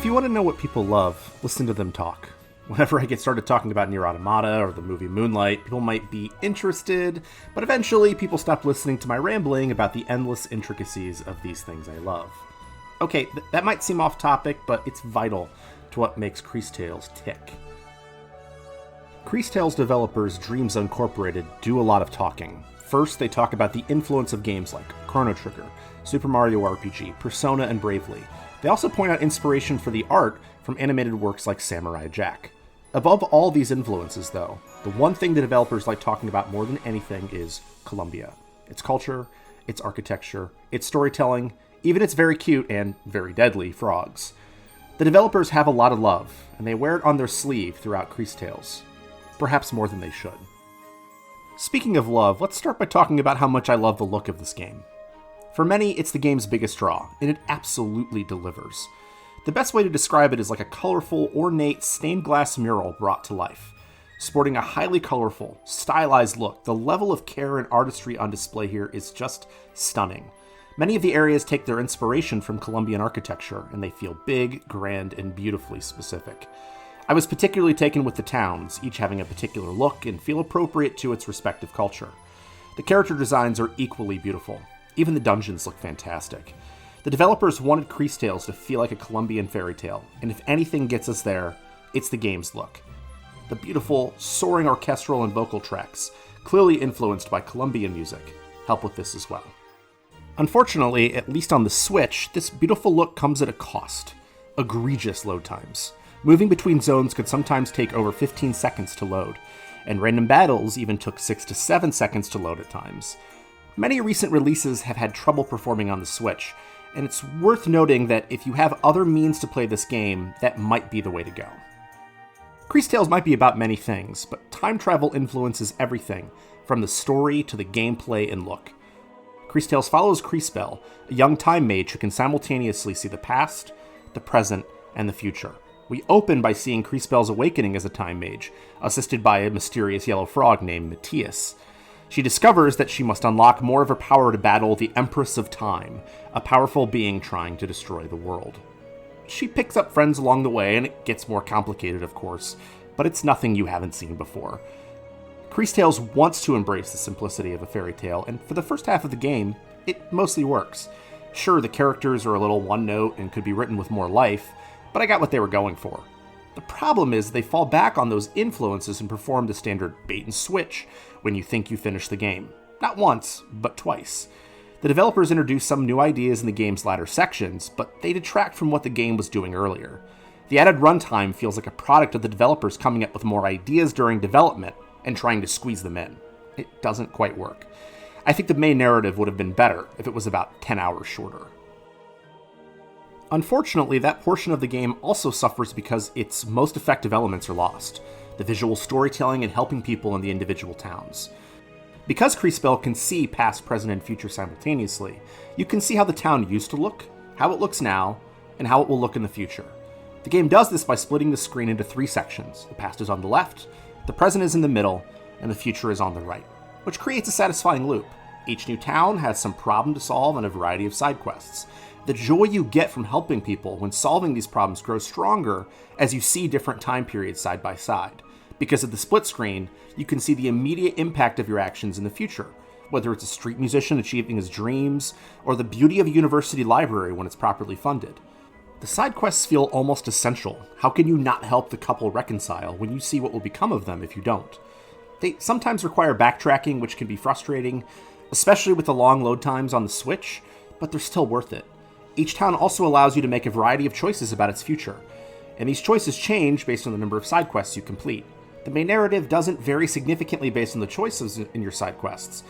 you want to know what people love, listen to them talk. Whenever I get started talking about Nier Automata or the movie Moonlight, people might be interested, but eventually people stop listening to my rambling about the endless intricacies of these things I love. Okay, that might seem off topic, but it's vital to what makes Cris Tales tick. Cris Tales developers Dreams Uncorporated do a lot of talking. First, they talk about the influence of games like Chrono Trigger, Super Mario RPG, Persona, and Bravely. They also point out inspiration for the art from animated works like Samurai Jack. Above all these influences, though, the one thing the developers like talking about more than anything is Colombia. Its culture, its architecture, its storytelling, even its very cute and very deadly frogs. The developers have a lot of love, and they wear it on their sleeve throughout Cris Tales. Perhaps more than they should. Speaking of love, let's start by talking about how much I love the look of this game. For many, it's the game's biggest draw, and it absolutely delivers. The best way to describe it is like a colorful, ornate, stained glass mural brought to life. Sporting a highly colorful, stylized look, the level of care and artistry on display here is just stunning. Many of the areas take their inspiration from Colombian architecture, and they feel big, grand, and beautifully specific. I was particularly taken with the towns, each having a particular look and feel appropriate to its respective culture. The character designs are equally beautiful. Even the dungeons look fantastic. The developers wanted Cris Tales to feel like a Colombian fairy tale, and if anything gets us there, it's the game's look. The beautiful, soaring orchestral and vocal tracks, clearly influenced by Colombian music, help with this as well. Unfortunately, at least on the Switch, this beautiful look comes at a cost. Egregious load times. Moving between zones could sometimes take over 15 seconds to load, and random battles even took 6 to 7 seconds to load at times. Many recent releases have had trouble performing on the Switch, and it's worth noting that if you have other means to play this game, that might be the way to go. Cris Tales might be about many things, but time travel influences everything, from the story to the gameplay and look. Cris Tales follows Crisbel, a young time mage who can simultaneously see the past, the present, and the future. We open by seeing Crisbel's awakening as a time mage, assisted by a mysterious yellow frog named Matthias. She discovers that she must unlock more of her power to battle the Empress of Time, a powerful being trying to destroy the world. She picks up friends along the way, and it gets more complicated, of course, but it's nothing you haven't seen before. Cris Tales wants to embrace the simplicity of a fairy tale, and for the first half of the game, it mostly works. Sure, the characters are a little one-note and could be written with more life, but I got what they were going for. The problem is they fall back on those influences and perform the standard bait and switch when you think you finished the game. Not once, but twice. The developers introduced some new ideas in the game's latter sections, but they detract from what the game was doing earlier. The added runtime feels like a product of the developers coming up with more ideas during development and trying to squeeze them in. It doesn't quite work. I think the main narrative would have been better if it was about 10 hours shorter. Unfortunately, that portion of the game also suffers because its most effective elements are lost. The visual storytelling and helping people in the individual towns. Because Crisbel can see past, present, and future simultaneously, you can see how the town used to look, how it looks now, and how it will look in the future. The game does this by splitting the screen into 3 sections. The past is on the left, the present is in the middle, and the future is on the right, which creates a satisfying loop. Each new town has some problem to solve and a variety of side quests. The joy you get from helping people when solving these problems grows stronger as you see different time periods side by side. Because of the split screen, you can see the immediate impact of your actions in the future, whether it's a street musician achieving his dreams, or the beauty of a university library when it's properly funded. The side quests feel almost essential. How can you not help the couple reconcile when you see what will become of them if you don't? They sometimes require backtracking, which can be frustrating, especially with the long load times on the Switch, but they're still worth it. Each town also allows you to make a variety of choices about its future, and these choices change based on the number of side quests you complete. The main narrative doesn't vary significantly based on the choices in your side quests,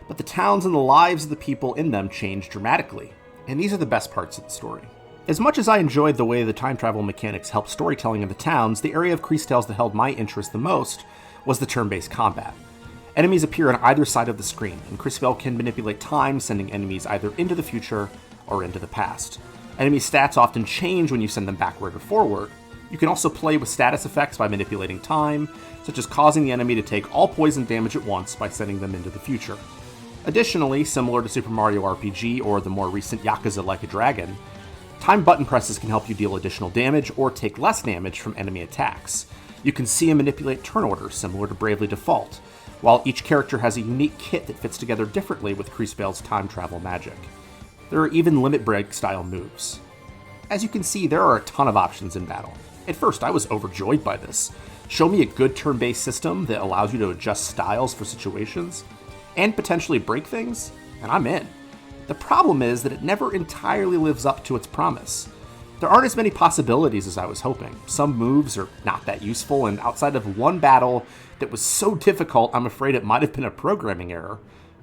but the towns and the lives of the people in them change dramatically, and these are the best parts of the story. As much as I enjoyed the way the time travel mechanics helped storytelling in the towns, the area of Cris Tales that held my interest the most was the turn-based combat. Enemies appear on either side of the screen, and Crisbel can manipulate time, sending enemies either into the future or into the past. Enemy stats often change when you send them backward or forward. You can also play with status effects by manipulating time, such as causing the enemy to take all poison damage at once by sending them into the future. Additionally, similar to Super Mario RPG or the more recent Yakuza Like a Dragon, Timed button presses can help you deal additional damage or take less damage from enemy attacks. You can see and manipulate turn orders similar to Bravely Default, while each character has a unique kit that fits together differently with Cris Tales' time travel magic. There are even limit break style moves. As you can see, there are a ton of options in battle. At first, I was overjoyed by this. Show me a good turn-based system that allows you to adjust styles for situations, and potentially break things, and I'm in. The problem is that it never entirely lives up to its promise. There aren't as many possibilities as I was hoping. Some moves are not that useful, and outside of one battle that was so difficult I'm afraid it might have been a programming error,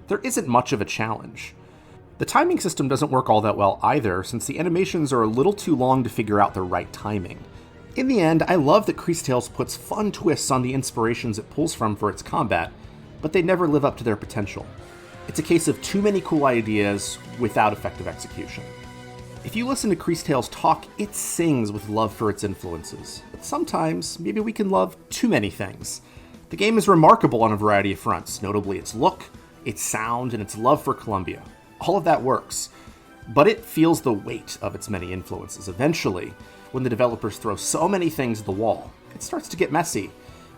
there isn't much of a challenge. The timing system doesn't work all that well either, since the animations are a little too long to figure out the right timing. In the end, I love that Cris Tales puts fun twists on the inspirations it pulls from for its combat, but they never live up to their potential. It's a case of too many cool ideas without effective execution. If you listen to Cris Tales talk, it sings with love for its influences, but sometimes maybe we can love too many things. The game is remarkable on a variety of fronts, notably its look, its sound, and its love for Columbia. All of that works, but it feels the weight of its many influences. Eventually, when the developers throw so many things at the wall, it starts to get messy,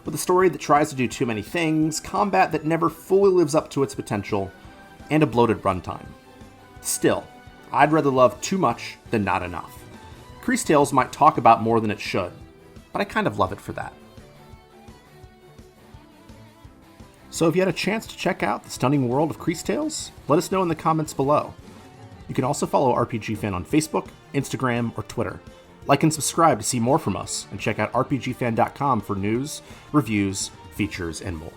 with a story that tries to do too many things, combat that never fully lives up to its potential, and a bloated runtime. Still, I'd rather love too much than not enough. Cris Tales might talk about more than it should, but I kind of love it for that. So if you had a chance to check out the stunning world of Cris Tales, let us know in the comments below. You can also follow RPGFan on Facebook, Instagram, or Twitter. Like and subscribe to see more from us, and check out rpgfan.com for news, reviews, features, and more.